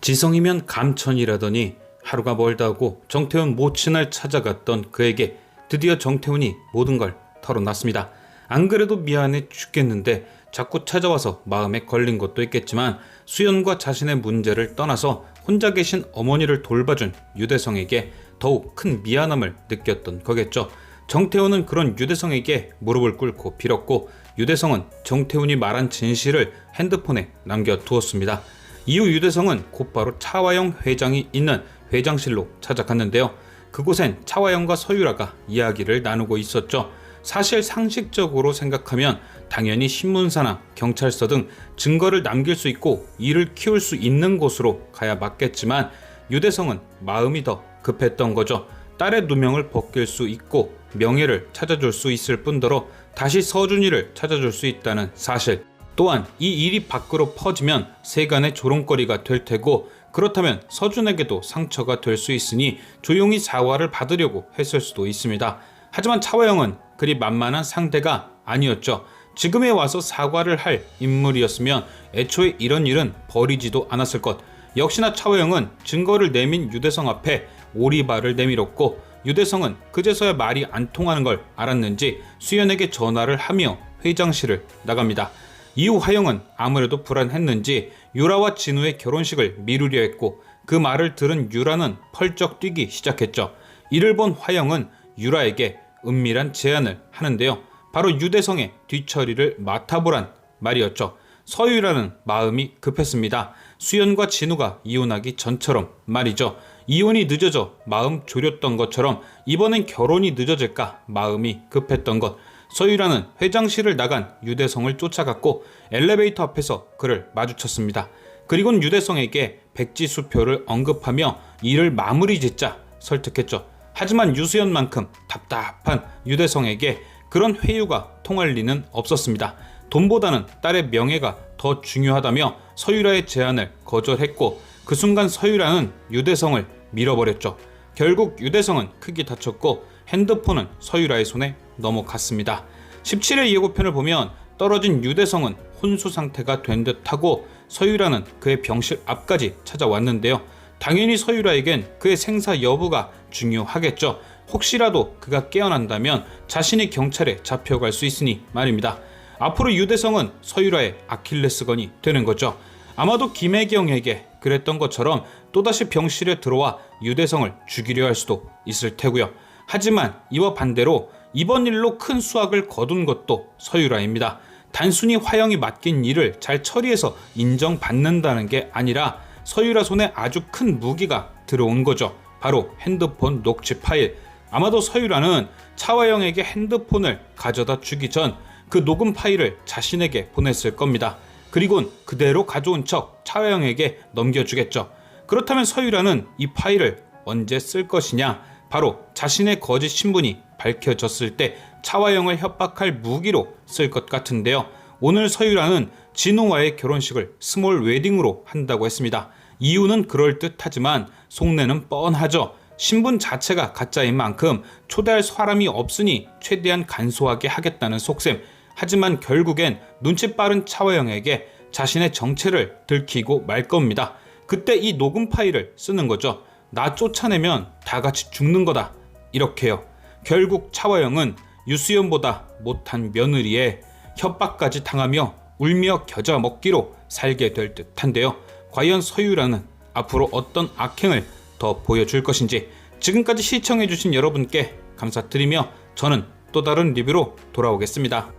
지성이면 감천이라더니 하루가 멀다고 정태훈 모친을 찾아갔던 그에게 드디어 정태훈이 모든 걸 털어놨습니다. 안 그래도 미안해 죽겠는데 자꾸 찾아와서 마음에 걸린 것도 있겠지만 수연과 자신의 문제를 떠나서 혼자 계신 어머니를 돌봐준 유대성에게 더욱 큰 미안함을 느꼈던 거겠죠. 정태훈은 그런 유대성에게 무릎을 꿇고 빌었고 유대성은 정태훈이 말한 진실을 핸드폰에 남겨두었습니다. 이후 유대성은 곧바로 차화영 회장이 있는 회장실로 찾아갔는데요. 그곳엔 차화영과 서유라가 이야기를 나누고 있었죠. 사실 상식적으로 생각하면 당연히 신문사나 경찰서 등 증거를 남길 수 있고 일을 키울 수 있는 곳으로 가야 맞겠지만 유대성은 마음이 더 급했던 거죠. 딸의 누명을 벗길 수 있고 명예를 찾아줄 수 있을 뿐더러 다시 서준이를 찾아줄 수 있다는 사실, 또한 이 일이 밖으로 퍼지면 세간의 조롱거리가 될 테고 그렇다면 서준에게도 상처가 될 수 있으니 조용히 사과를 받으려고 했을 수도 있습니다. 하지만 차화영은 그리 만만한 상대가 아니었죠. 지금에 와서 사과를 할 인물이었으면 애초에 이런 일은 벌이지도 않았을 것. 역시나 차화영은 증거를 내민 유대성 앞에 오리발을 내밀었고 유대성은 그제서야 말이 안 통하는 걸 알았는지 수연에게 전화를 하며 회장실을 나갑니다. 이후 화영은 아무래도 불안했는지 유라와 진우의 결혼식을 미루려 했고 그 말을 들은 유라는 펄쩍 뛰기 시작했죠. 이를 본 화영은 유라에게 은밀한 제안을 하는데요. 바로 유대성의 뒤처리를 맡아보란 말이었죠. 서유라는 마음이 급했습니다. 수연과 진우가 이혼하기 전처럼 말이죠. 이혼이 늦어져 마음 졸였던 것처럼 이번엔 결혼이 늦어질까 마음이 급했던 것. 서유라는 회장실을 나간 유대성을 쫓아갔고 엘리베이터 앞에서 그를 마주쳤습니다. 그리고는 유대성에게 백지수표를 언급하며 일을 마무리 짓자 설득했죠. 하지만 유수연만큼 답답한 유대성에게 그런 회유가 통할 리는 없었습니다. 돈보다는 딸의 명예가 더 중요하다며 서유라의 제안을 거절했고 그 순간 서유라는 유대성을 밀어버렸죠. 결국 유대성은 크게 다쳤고 핸드폰은 서유라의 손에 넘어갔습니다. 17회 예고편을 보면 떨어진 유대성은 혼수 상태가 된 듯하고 서유라는 그의 병실 앞까지 찾아왔는데요. 당연히 서유라에겐 그의 생사 여부가 중요하겠죠. 혹시라도 그가 깨어난다면 자신이 경찰에 잡혀갈 수 있으니 말입니다. 앞으로 유대성은 서유라의 아킬레스건이 되는 거죠. 아마도 김혜경에게 그랬던 것처럼 또다시 병실에 들어와 유대성을 죽이려 할 수도 있을 테고요. 하지만 이와 반대로 이번 일로 큰 수확을 거둔 것도 서유라입니다. 단순히 화영이 맡긴 일을 잘 처리해서 인정받는다는 게 아니라 서유라 손에 아주 큰 무기가 들어온 거죠. 바로 핸드폰 녹취 파일. 아마도 서유라는 차화영에게 핸드폰을 가져다 주기 전 그 녹음 파일을 자신에게 보냈을 겁니다. 그리곤 그대로 가져온 척 차화영에게 넘겨주겠죠. 그렇다면 서유라는 이 파일을 언제 쓸 것이냐? 바로 자신의 거짓 신분이 밝혀졌을 때 차화영을 협박할 무기로 쓸 것 같은데요. 오늘 서유라는 진우와의 결혼식을 스몰 웨딩으로 한다고 했습니다. 이유는 그럴듯하지만 속내는 뻔하죠. 신분 자체가 가짜인 만큼 초대할 사람이 없으니 최대한 간소하게 하겠다는 속셈. 하지만 결국엔 눈치 빠른 차화영에게 자신의 정체를 들키고 말 겁니다. 그때 이 녹음 파일을 쓰는 거죠. 나 쫓아내면 다 같이 죽는 거다. 이렇게요. 결국 차화영은 유수연보다 못한 며느리에 협박까지 당하며 울며 겨자 먹기로 살게 될 듯한데요. 과연 서유라는 앞으로 어떤 악행을 더 보여줄 것인지. 지금까지 시청해주신 여러분께 감사드리며 저는 또 다른 리뷰로 돌아오겠습니다.